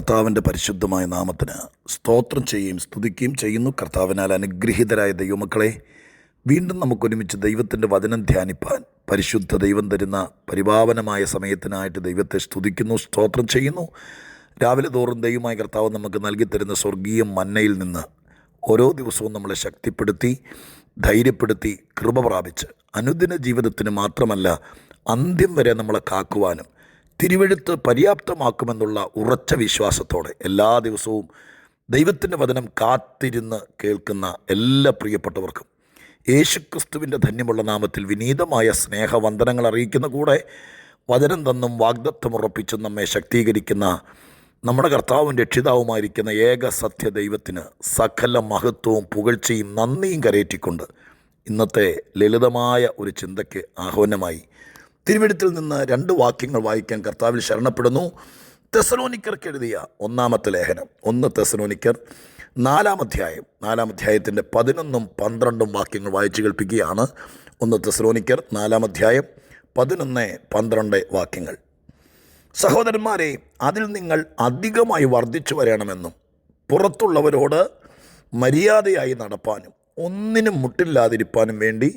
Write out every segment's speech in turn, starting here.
കർത്താവിൻ്റെ പരിശുദ്ധമായ നാമത്തിന് സ്തോത്രം ചെയ്യുകയും സ്തുതിക്കുകയും ചെയ്യുന്നു. കർത്താവിനാൽ അനുഗ്രഹീതരായ ദൈവമക്കളെ, വീണ്ടും നമുക്കൊരുമിച്ച് ദൈവത്തിൻ്റെ വചനം ധ്യാനിപ്പാൻ പരിശുദ്ധ ദൈവം തരുന്ന പരിപാവനമായ സമയത്തിനായിട്ട് ദൈവത്തെ സ്തുതിക്കുന്നു, സ്തോത്രം ചെയ്യുന്നു. രാവിലെ തോറും ദൈവമായ കർത്താവ് നമുക്ക് നൽകിത്തരുന്ന സ്വർഗീയ മന്നയിൽ നിന്ന് ഓരോ ദിവസവും നമ്മളെ ശക്തിപ്പെടുത്തി, ധൈര്യപ്പെടുത്തി, കൃപ പ്രാപിച്ച് അനുദിന ജീവിതത്തിന് മാത്രമല്ല അന്ത്യം വരെ നമ്മളെ കാക്കുവാനും തിരുവെഴുത്ത് പര്യാപ്തമാക്കുമെന്നുള്ള ഉറച്ച വിശ്വാസത്തോടെ എല്ലാ ദിവസവും ദൈവത്തിൻ്റെ വചനം കാത്തിരുന്ന് കേൾക്കുന്ന എല്ലാ പ്രിയപ്പെട്ടവർക്കും യേശുക്രിസ്തുവിൻ്റെ ധന്യമുള്ള നാമത്തിൽ വിനീതമായ സ്നേഹവന്ദനങ്ങൾ അറിയിക്കുന്ന കൂടെ വചനം തന്നും വാഗ്ദത്തം ഉറപ്പിച്ചും നമ്മെ ശക്തീകരിക്കുന്ന നമ്മുടെ കർത്താവും രക്ഷിതാവുമായിരിക്കുന്ന ഏക സത്യ ദൈവത്തിന് സകല മഹത്വവും പുകഴ്ചയും നന്ദിയും കരയേറ്റിക്കൊണ്ട് ഇന്നത്തെ ലളിതമായ ഒരു ചിന്തയ്ക്ക് ആഹ്വാനമായി തിരുവെഴുത്തിൽ നിന്ന് 2 വാക്യങ്ങൾ വായിക്കാൻ കർത്താവിൽ ശരണപ്പെടുന്നു. തെസ്സലോനിക്കർക്ക് എഴുതിയ ഒന്നാമത്തെ ലേഖനം 1 തെസ്സലോനിക്കർ 4-ാം അധ്യായത്തിൻ്റെ 11ഉം 12ഉം വാക്യങ്ങൾ വായിച്ചു കേൾപ്പിക്കുകയാണ്. 1 തെസ്സലോനിക്കർ 4-ാം അധ്യായം 11-12 വാക്യങ്ങൾ. സഹോദരന്മാരെ, അതിൽ നിങ്ങൾ അധികമായി വർദ്ധിച്ചു വരണമെന്നും പുറത്തുള്ളവരോട് മര്യാദയായി നടപ്പാനും ഒന്നിനും മുട്ടില്ലാതിരിപ്പാനും വേണ്ടി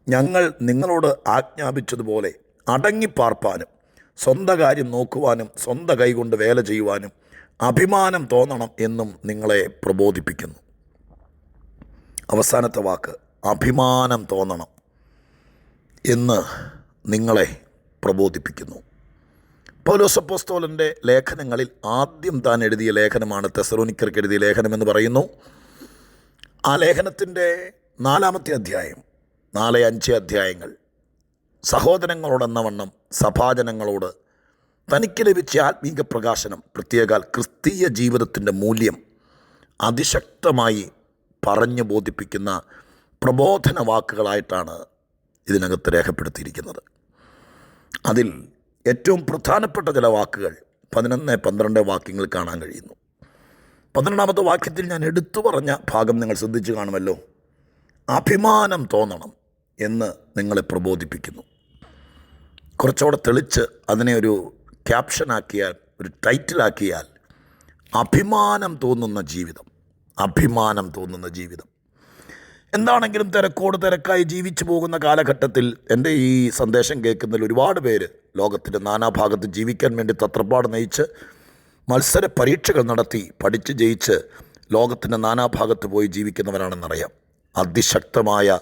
ഞങ്ങൾ നിങ്ങളോട് ആജ്ഞാപിച്ചതുപോലെ അടങ്ങിപ്പാർപ്പാനും സ്വന്തം കാര്യം നോക്കുവാനും സ്വന്തം കൈകൊണ്ട് വേല ചെയ്യുവാനും അഭിമാനം തോന്നണം എന്നും നിങ്ങളെ പ്രബോധിപ്പിക്കുന്നു. അവസാനത്തെ വാക്ക് അഭിമാനം തോന്നണം എന്ന് നിങ്ങളെ പ്രബോധിപ്പിക്കുന്നു. പൗലോസ് അപ്പോസ്തലൻ്റെ ലേഖനങ്ങളിൽ ആദ്യം താൻ എഴുതിയ ലേഖനമാണ് തെസ്സലോനിക്കർക്ക് എഴുതിയ ലേഖനമെന്ന് പറയുന്നു. ആ ലേഖനത്തിൻ്റെ 4-ാമത്തെ അധ്യായം 4-5 അധ്യായങ്ങൾ സഹോദരങ്ങളോടെന്ന വണ്ണം സഭാജനങ്ങളോട് തനിക്ക് ലഭിച്ച ആത്മീക പ്രകാശനം, പ്രത്യേകാൽ ക്രിസ്തീയ ജീവിതത്തിൻ്റെ മൂല്യം അതിശക്തമായി പറഞ്ഞു ബോധിപ്പിക്കുന്ന പ്രബോധന വാക്കുകളായിട്ടാണ് ഇതിനകത്ത് രേഖപ്പെടുത്തിയിരിക്കുന്നത്. അതിൽ ഏറ്റവും പ്രധാനപ്പെട്ട ചില വാക്കുകൾ 11-12 വാക്യങ്ങൾ കാണാൻ കഴിയുന്നു. 12-ാമത്തെ വാക്യത്തിൽ ഞാൻ എടുത്തു പറഞ്ഞ ഭാഗം നിങ്ങൾ ശ്രദ്ധിച്ചു കാണുമല്ലോ. അഭിമാനം തോന്നണം എന്ന് നിങ്ങളെ പ്രബോധിപ്പിക്കുന്നു. കുറച്ചുകൂടെ തെളിച്ച് അതിനെ ഒരു ക്യാപ്ഷനാക്കിയാൽ, ഒരു ടൈറ്റിലാക്കിയാൽ അഭിമാനം തോന്നുന്ന ജീവിതം. അഭിമാനം തോന്നുന്ന ജീവിതം എന്താണെങ്കിലും തിരക്കായി ജീവിച്ചു പോകുന്ന കാലഘട്ടത്തിൽ എൻ്റെ ഈ സന്ദേശം കേൾക്കുന്നതിൽ ഒരുപാട് പേര് ലോകത്തിൻ്റെ നാനാഭാഗത്ത് ജീവിക്കാൻ വേണ്ടി തത്രപ്പാട് നയിച്ച് മത്സര പരീക്ഷകൾ നടത്തി പഠിച്ച് ജയിച്ച് ലോകത്തിൻ്റെ നാനാഭാഗത്ത് പോയി ജീവിക്കുന്നവരാണെന്നറിയാം. അതിശക്തമായ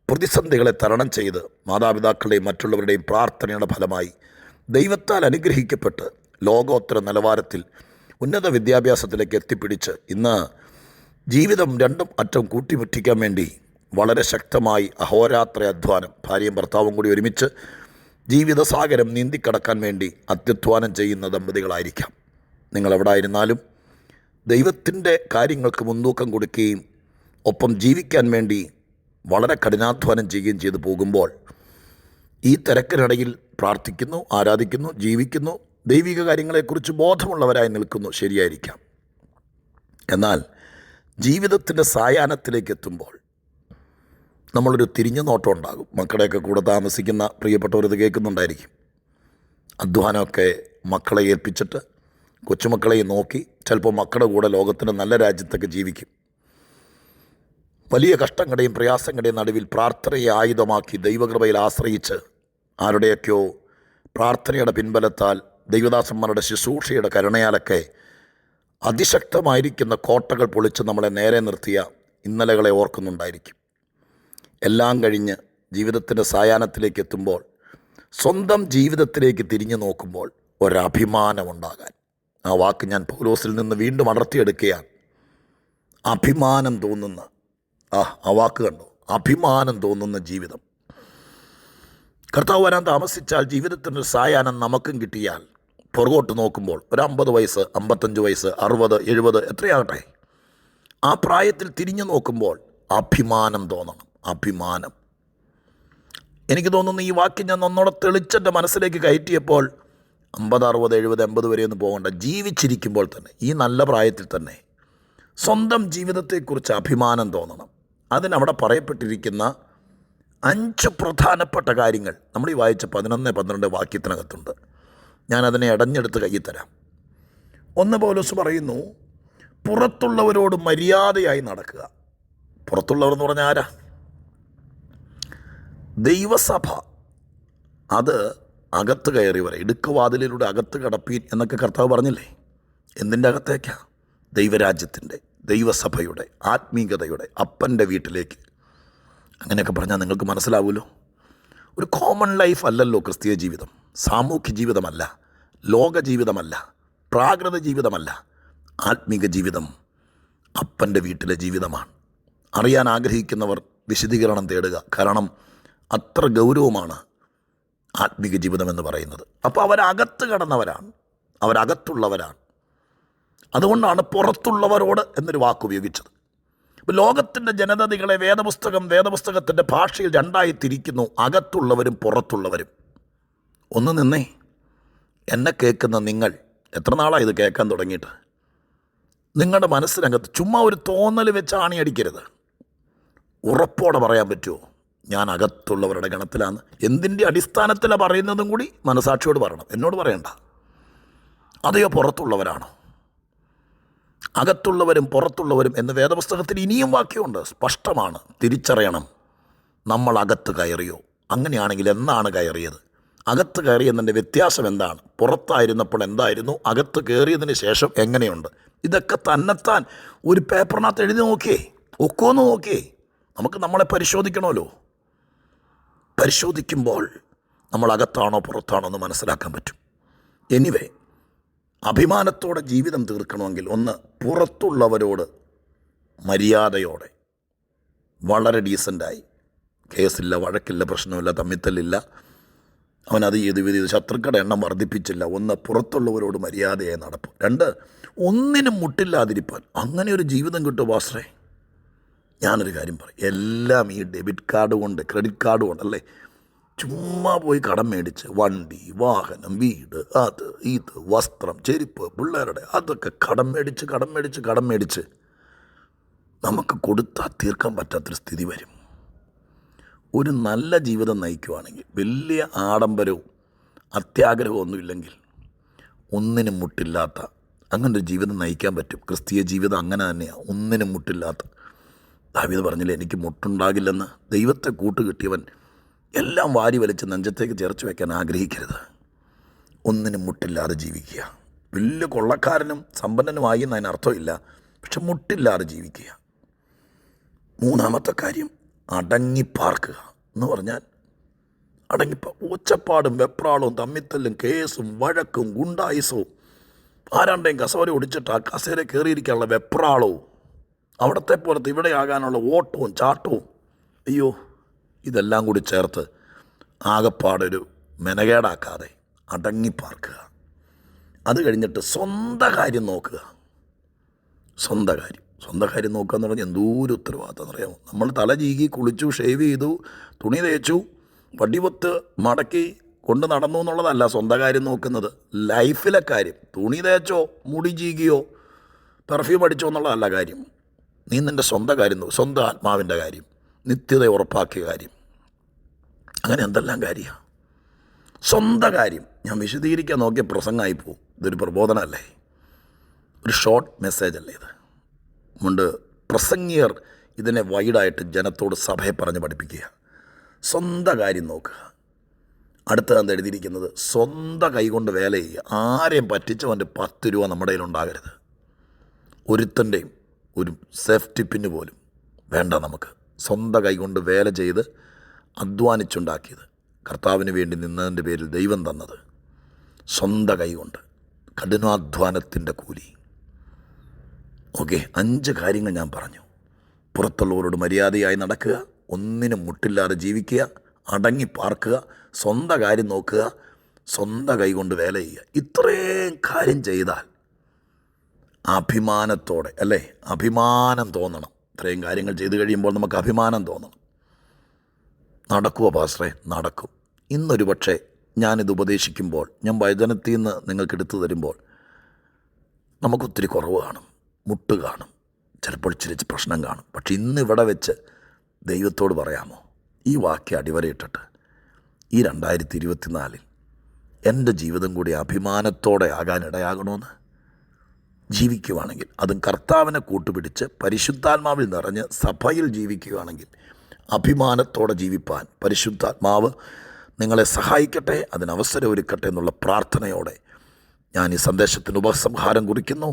പ്രതിസന്ധികളെ തരണം ചെയ്ത് മാതാപിതാക്കളുടെയും മറ്റുള്ളവരുടെയും പ്രാർത്ഥനയുടെ ഫലമായി ദൈവത്താൽ അനുഗ്രഹിക്കപ്പെട്ട് ലോകോത്തര നിലവാരത്തിൽ ഉന്നത വിദ്യാഭ്യാസത്തിലേക്ക് എത്തിപ്പിടിച്ച് ഇന്ന് ജീവിതം രണ്ടും അറ്റം കൂട്ടിമുറ്റിക്കാൻ വേണ്ടി വളരെ ശക്തമായി അഹോരാത്ര അധ്വാനം, ഭാര്യയും ഭർത്താവും കൂടി ഒരുമിച്ച് ജീവിതസാഗരം നീന്തിക്കടക്കാൻ വേണ്ടി അത്യധ്വാനം ചെയ്യുന്ന ദമ്പതികളായിരിക്കാം. നിങ്ങളെവിടായിരുന്നാലും ദൈവത്തിൻ്റെ കാര്യങ്ങൾക്ക് മുൻതൂക്കം കൊടുക്കുകയും ഒപ്പം ജീവിക്കാൻ വേണ്ടി വളരെ കഠിനാധ്വാനം ചെയ്യുകയും ചെയ്തു പോകുമ്പോൾ ഈ തിരക്കിനിടയിൽ പ്രാർത്ഥിക്കുന്നു, ആരാധിക്കുന്നു, ജീവിക്കുന്നു, ദൈവിക കാര്യങ്ങളെക്കുറിച്ച് ബോധമുള്ളവരായി നിൽക്കുന്നു. ശരിയായിരിക്കാം. എന്നാൽ ജീവിതത്തിൻ്റെ സായാഹ്നത്തിലേക്ക് എത്തുമ്പോൾ നമ്മളൊരു തിരിഞ്ഞു നോട്ടം ഉണ്ടാകും. മക്കളെയൊക്കെ കൂടെ താമസിക്കുന്ന പ്രിയപ്പെട്ടവരത് കേൾക്കുന്നുണ്ടായിരിക്കും. അധ്വാനമൊക്കെ മക്കളെ ഏൽപ്പിച്ചിട്ട് കൊച്ചുമക്കളെയും നോക്കി ചിലപ്പോൾ മക്കളുടെ കൂടെ ലോകത്തിൻ്റെ നല്ല രാജ്യത്തൊക്കെ ജീവിക്കും. വലിയ കഷ്ടങ്ങളുടെയും പ്രയാസങ്ങളുടെയും നടുവിൽ പ്രാർത്ഥനയെ ആയുധമാക്കി ദൈവകൃപയിൽ ആശ്രയിച്ച് ആരുടെയൊക്കെയോ പ്രാർത്ഥനയുടെ പിൻബലത്താൽ ദൈവദാസന്മാരുടെ ശുശ്രൂഷയുടെ കരുണയാലൊക്കെ അതിശക്തമായിരിക്കുന്ന കോട്ടകൾ പൊളിച്ച് നമ്മളെ നേരെ നിർത്തിയ ഇന്നലകളെ ഓർക്കുന്നുണ്ടായിരിക്കും. എല്ലാം കഴിഞ്ഞ് ജീവിതത്തിൻ്റെ സായാഹ്നത്തിലേക്ക് എത്തുമ്പോൾ സ്വന്തം ജീവിതത്തിലേക്ക് തിരിഞ്ഞു നോക്കുമ്പോൾ ഒരഭിമാനമുണ്ടാകാൻ, ആ വാക്ക് ഞാൻ പൗലോസിൽ നിന്ന് വീണ്ടും അടർത്തിയെടുക്കുകയാണ്. അഭിമാനം തോന്നുന്ന ആ വാക്ക് കണ്ടു, അഭിമാനം തോന്നുന്ന ജീവിതം. കർത്താവ് വരാൻ താമസിച്ചാൽ ജീവിതത്തിൻ്റെ സായാഹ്നം നമുക്കും കിട്ടിയാൽ പുറകോട്ട് നോക്കുമ്പോൾ ഒരു 50 വയസ്സ്, 55 വയസ്സ്, 60, 70 എത്രയാകട്ടെ, ആ പ്രായത്തിൽ തിരിഞ്ഞു നോക്കുമ്പോൾ അഭിമാനം തോന്നണം. അഭിമാനം. എനിക്ക് തോന്നുന്നു ഈ വാക്യം ഞാൻ ഒന്നോടെ തെളിച്ചെൻ്റെ മനസ്സിലേക്ക് കയറ്റിയപ്പോൾ 50, 60, 70, 80 വരെയൊന്നും പോകണ്ട, ജീവിച്ചിരിക്കുമ്പോൾ തന്നെ ഈ നല്ല പ്രായത്തിൽ തന്നെ സ്വന്തം ജീവിതത്തെക്കുറിച്ച് അഭിമാനം തോന്നണം. അതിനവിടെ പറയപ്പെട്ടിരിക്കുന്ന 5 പ്രധാനപ്പെട്ട കാര്യങ്ങൾ നമ്മൾ ഈ വായിച്ച 11-12 വാക്യത്തിനകത്തുണ്ട്. ഞാനതിനെ ഇടഞ്ഞെടുത്ത് കയ്യിൽ തരാം. ഒന്ന് പൗലോസ് പറയുന്നു, പുറത്തുള്ളവരോട് മര്യാദയായി നടക്കുക. പുറത്തുള്ളവർ എന്ന് പറഞ്ഞാൽ ആരാ? ദൈവസഭ. അത് അകത്ത് കയറിയവരെ, ഇടുക്കവാതിലിലൂടെ അകത്ത് കടപ്പീൻ എന്നൊക്കെ കർത്താവ് പറഞ്ഞില്ലേ? എന്തിൻ്റെ അകത്തേക്കാ? ദൈവരാജ്യത്തിൻ്റെ, ദൈവസഭയുടെ, ആത്മീകതയുടെ, അപ്പൻ്റെ വീട്ടിലേക്ക്. അങ്ങനെയൊക്കെ പറഞ്ഞാൽ നിങ്ങൾക്ക് മനസ്സിലാവുമല്ലോ. ഒരു കോമൺ ലൈഫ് അല്ലല്ലോ ക്രിസ്തീയ ജീവിതം. സാമൂഹ്യ ജീവിതമല്ല, ലോക ജീവിതമല്ല, പ്രാകൃത ജീവിതമല്ല. ആത്മീക ജീവിതം അപ്പൻ്റെ വീട്ടിലെ ജീവിതമാണ്. അറിയാൻ ആഗ്രഹിക്കുന്നവർ വിശദീകരണം തേടുക. കാരണം അത്ര ഗൗരവമാണ് ആത്മീക ജീവിതം എന്ന് പറയുന്നത്. അപ്പോൾ അവരകത്ത് കടന്നവരാണ്, അവരകത്തുള്ളവരാണ്. അതുകൊണ്ടാണ് പുറത്തുള്ളവരോട് എന്നൊരു വാക്ക് ഉപയോഗിച്ചത്. ഇപ്പോൾ ലോകത്തിൻ്റെ ജനതകളെ വേദപുസ്തകത്തിൻ്റെ ഭാഷയിൽ രണ്ടായി തിരിക്കുന്നു, അകത്തുള്ളവരും പുറത്തുള്ളവരും. ഒന്ന് നിന്നേ, എന്നെ കേൾക്കുന്ന നിങ്ങൾ എത്ര നാളാണ് ഇത് കേൾക്കാൻ തുടങ്ങിയിട്ട്? നിങ്ങളുടെ മനസ്സിനകത്ത് ചുമ്മാ ഒരു തോന്നൽ വെച്ച് ആണിയടിക്കരുത്. ഉറപ്പോടെ പറയാൻ പറ്റുമോ ഞാൻ അകത്തുള്ളവരുടെ ഗണത്തിലാണ്? എന്തിൻ്റെ അടിസ്ഥാനത്തിലാണ് പറയുന്നതും കൂടി മനസാക്ഷിയോട് പറയണം, എന്നോട് പറയണ്ട. അതെയോ പുറത്തുള്ളവരാണോ? അകത്തുള്ളവരും പുറത്തുള്ളവരും എന്ന് വേദപുസ്തകത്തിൽ ഇനിയും വാക്യമുണ്ട്, സ്പഷ്ടമാണ്. തിരിച്ചറിയണം, നമ്മൾ അകത്ത് കയറിയോ? അങ്ങനെയാണെങ്കിൽ എന്നാണ് കയറിയത്? അകത്ത് കയറിയതിൻ്റെ വ്യത്യാസം എന്താണ്? പുറത്തായിരുന്നപ്പോൾ എന്തായിരുന്നു? അകത്ത് കയറിയതിന് ശേഷം എങ്ങനെയുണ്ട്? ഇതൊക്കെ തന്നെത്താൻ ഒരു പേപ്പറിനകത്ത് എഴുതി നോക്കിയേ, ഒക്കോന്ന് നോക്കിയേ. നമുക്ക് നമ്മളെ പരിശോധിക്കണമല്ലോ. പരിശോധിക്കുമ്പോൾ നമ്മൾ അകത്താണോ പുറത്താണോ എന്ന് മനസ്സിലാക്കാൻ പറ്റും. എനിവേ, അഭിമാനത്തോടെ ജീവിതം തീർക്കണമെങ്കിൽ ഒന്ന്, പുറത്തുള്ളവരോട് മര്യാദയോടെ, വളരെ ഡീസൻ്റായി, കേസില്ല, വഴക്കില്ല, പ്രശ്നമില്ല, തമ്മിത്തല്ലില്ല, അവനത് ചെയ്ത് ശത്രുക്കളുടെ എണ്ണം വർദ്ധിപ്പിച്ചില്ല. ഒന്ന്, പുറത്തുള്ളവരോട് മര്യാദയായി നടപ്പ്. രണ്ട്, ഒന്നിനും മുട്ടില്ലാതിരിപ്പാൻ. അങ്ങനെ ഒരു ജീവിതം കിട്ടുമോ പാസ്റ്ററേ? ഞാനൊരു കാര്യം പറയും, എല്ലാം ഈ ഡെബിറ്റ് കാർഡ് കൊണ്ട്, ക്രെഡിറ്റ് കാർഡ് കൊണ്ടല്ലേ. ചുമ്മാ പോയി കടം മേടിച്ച് വണ്ടി, വാഹനം, വീട്, അത് ഇത്, വസ്ത്രം, ചെരുപ്പ്, പിള്ളേരുടെ അതൊക്കെ കടം മേടിച്ച് നമുക്ക് കൊടുത്താൽ തീർക്കാൻ പറ്റാത്തൊരു സ്ഥിതി വരും. ഒരു നല്ല ജീവിതം നയിക്കുവാണെങ്കിൽ, വലിയ ആഡംബരവും അത്യാഗ്രഹവും ഒന്നുമില്ലെങ്കിൽ, ഒന്നിനും മുട്ടില്ലാത്ത അങ്ങനൊരു ജീവിതം നയിക്കാൻ പറ്റും. ക്രിസ്തീയ ജീവിതം അങ്ങനെ തന്നെയാണ്, ഒന്നിനും മുട്ടില്ലാത്ത. ദാവീദ് പറഞ്ഞില്ലേ, എനിക്ക് മുട്ടുണ്ടാകില്ലെന്ന്. ദൈവത്തെ കൂട്ടുകിട്ടിയവൻ എല്ലാം വാരി വലിച്ച് നെഞ്ചത്തേക്ക് ചേർത്ത് വയ്ക്കാൻ ആഗ്രഹിക്കരുത്. ഒന്നിനും മുട്ടില്ലാതെ ജീവിക്കുക. വലിയ കൊള്ളക്കാരനും സമ്പന്നനുമായി എന്നതിന് അർത്ഥമില്ല, പക്ഷെ മുട്ടില്ലാതെ ജീവിക്കുക. മൂന്നാമത്തെ കാര്യം, അടങ്ങിപ്പാർക്കുക എന്ന് പറഞ്ഞാൽ ഒച്ചപ്പാടും വെപ്രാളവും തമ്മിത്തല്ലും കേസും വഴക്കും ഗുണ്ടായുസവും, ആരാണ്ടെയും കസവര ഒടിച്ചിട്ട് ആ കസേര കയറിയിരിക്കാനുള്ള വെപ്രാളവും, അവിടത്തെ പുറത്ത് ഇവിടെ ആകാനുള്ള ഓട്ടവും ചാട്ടവും, അയ്യോ, ഇതെല്ലാം കൂടി ചേർത്ത് ആകെപ്പാടൊരു മെനകേടാക്കാതെ അടങ്ങിപ്പാർക്കുക. അത് കഴിഞ്ഞിട്ട് സ്വന്തം കാര്യം നോക്കുക. സ്വന്തം കാര്യം നോക്കുക എന്ന് പറഞ്ഞാൽ എന്തോരം ഉത്തരവാദിത്തം അറിയാമോ? നമ്മൾ തല ചീകി കുളിച്ചു, ഷേവ് ചെയ്തു, തുണി തേച്ചു, വടിവത്ത് മടക്കി കൊണ്ട് നടന്നു എന്നുള്ളതല്ല സ്വന്തം കാര്യം നോക്കുന്നത്. ലൈഫിലെ കാര്യം, തുണി തേച്ചോ മുടി ചീകിയോ പെർഫ്യൂം അടിച്ചോ എന്നുള്ളതല്ല കാര്യം. നീ നിൻ്റെ സ്വന്തം കാര്യം നോക്കും. സ്വന്തം ആത്മാവിൻ്റെ കാര്യം, നിത്യത ഉറപ്പാക്കിയ കാര്യം, അങ്ങനെ എന്തെല്ലാം കാര്യമാണ്. സ്വന്തം കാര്യം ഞാൻ വിശദീകരിക്കാൻ നോക്കിയ പ്രസംഗമായി പോകും. ഇതൊരു പ്രബോധനമല്ലേ, ഒരു ഷോർട്ട് മെസ്സേജ് അല്ലേ ഇത്? അതുകൊണ്ട് പ്രസംഗിയർ ഇതിനെ വൈഡായിട്ട് ജനത്തോട് സഭയെ പറഞ്ഞ് പഠിപ്പിക്കുക. സ്വന്തം കാര്യം നോക്കുക. അടുത്തത് എഴുതിയിരിക്കുന്നത്, സ്വന്തം കൈകൊണ്ട് വേല ചെയ്യുക. ആരെയും പറ്റിച്ചവൻ്റെ 10 രൂപ നമ്മുടെ കയ്യിലുണ്ടാകരുത്. ഒരുത്തൻ്റെയും ഒരു സേഫ്റ്റി പിന്ന് പോലും വേണ്ട നമുക്ക്. സ്വന്തം കൈകൊണ്ട് വേല ചെയ്ത് അധ്വാനിച്ചുണ്ടാക്കിയത്, കർത്താവിന് വേണ്ടി നിന്നതിൻ്റെ പേരിൽ ദൈവം തന്നത്, സ്വന്തം കൈകൊണ്ട് കഠിനാധ്വാനത്തിൻ്റെ കൂലി. ഓക്കെ, 5 കാര്യങ്ങൾ ഞാൻ പറഞ്ഞു. പുറത്തുള്ളവരോട് മര്യാദയായി നടക്കുക, ഒന്നിനും മുട്ടില്ലാതെ ജീവിക്കുക, അടങ്ങി പാർക്കുക, സ്വന്തം കാര്യം നോക്കുക, സ്വന്തം കൈകൊണ്ട് വേല ചെയ്യുക. ഇത്രയും കാര്യം ചെയ്താൽ അഭിമാനത്തോടെ, അല്ലേ, അഭിമാനം തോന്നണം. ഇത്രയും കാര്യങ്ങൾ ചെയ്തു കഴിയുമ്പോൾ നമുക്ക് അഭിമാനം തോന്നണം. നടക്കുമോ പാസ്റ്ററേ? നടക്കും. ഇന്നൊരു പക്ഷേ ഞാനിത് ഉപദേശിക്കുമ്പോൾ, ഞാൻ വചനത്തിൽ നിന്ന് നിങ്ങൾക്ക് എടുത്തു തരുമ്പോൾ നമുക്കൊത്തിരി കുറവ് കാണും, മുട്ട് കാണും, ചിലപ്പോൾ ചിരിച്ച് പ്രശ്നം കാണും. പക്ഷെ ഇന്നിവിടെ വെച്ച് ദൈവത്തോട് പറയാമോ, ഈ വാക്യം അടിവരയിട്ടിട്ട് ഈ 2024 എൻ്റെ ജീവിതം കൂടി അഭിമാനത്തോടെ ആകാൻ ഇടയാകണമെന്ന്? ജീവിക്കുവാണെങ്കിൽ, അതും കർത്താവിനെ കൂട്ടുപിടിച്ച് പരിശുദ്ധാത്മാവിൽ നിറഞ്ഞ് സഭയിൽ ജീവിക്കുകയാണെങ്കിൽ അഭിമാനത്തോടെ ജീവിപ്പാൻ പരിശുദ്ധാത്മാവ് നിങ്ങളെ സഹായിക്കട്ടെ, അതിനവസരം ഒരുക്കട്ടെ എന്നുള്ള പ്രാർത്ഥനയോടെ ഞാൻ ഈ സന്ദേശത്തിന് ഉപസംഹാരം കുറിക്കുന്നു.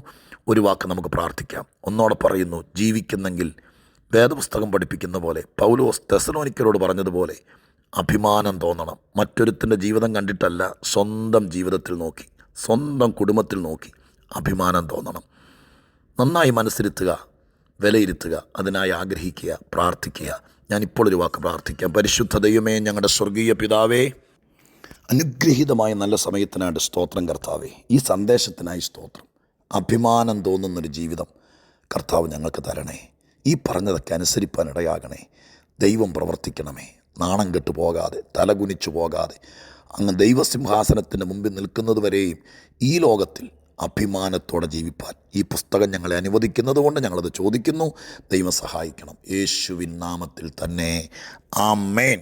ഒരു വാക്ക് നമുക്ക് പ്രാർത്ഥിക്കാം. ഒന്നോടെ പറയുന്നു, ജീവിക്കുന്നെങ്കിൽ വേദപുസ്തകം പഠിപ്പിക്കുന്ന പോലെ പൗലോസ് തെസ്സലോനിക്കരോട് പറഞ്ഞതുപോലെ അഭിമാനം തോന്നണം. മറ്റൊരുത്തിൻ്റെ ജീവിതം കണ്ടിട്ടല്ല, സ്വന്തം ജീവിതത്തിൽ നോക്കി, സ്വന്തം കുടുംബത്തിൽ നോക്കി അഭിമാനം തോന്നണം. നന്നായി മനസ്സിരുത്തുക, വിലയിരുത്തുക, അതിനായി ആഗ്രഹിക്കുക, പ്രാർത്ഥിക്കുക. ഞാനിപ്പോൾ ഒരു വാക്ക് പ്രാർത്ഥിക്കാം. പരിശുദ്ധ ദൈവമേ, ഞങ്ങളുടെ സ്വർഗീയ പിതാവേ, അനുഗ്രഹീതമായ നല്ല സമയത്തിനായിട്ട് സ്തോത്രം കർത്താവേ. ഈ സന്ദേശത്തിനായി സ്തോത്രം. അഭിമാനം തോന്നുന്നൊരു ജീവിതം കർത്താവ് ഞങ്ങൾക്ക് തരണേ. ഈ പറഞ്ഞതൊക്കെ അനുസരിപ്പാൻ ഇടയാകണേ. ദൈവം പ്രവർത്തിക്കണമേ. നാണം കെട്ടു പോകാതെ, തലകുനിച്ചു പോകാതെ, അങ്ങ് ദൈവസിംഹാസനത്തിൻ്റെ മുമ്പിൽ നിൽക്കുന്നത് വരെയും ഈ ലോകത്തിൽ അഭിമാനത്തോടെ ജീവിപ്പാൻ ഈ പുസ്തകം ഞങ്ങളെ അനുവദിക്കുന്നത് കൊണ്ട് ഞങ്ങളത് ചോദിക്കുന്നു. ദൈവം സഹായിക്കണം. യേശുവിൻ നാമത്തിൽ തന്നെ. ആമേൻ.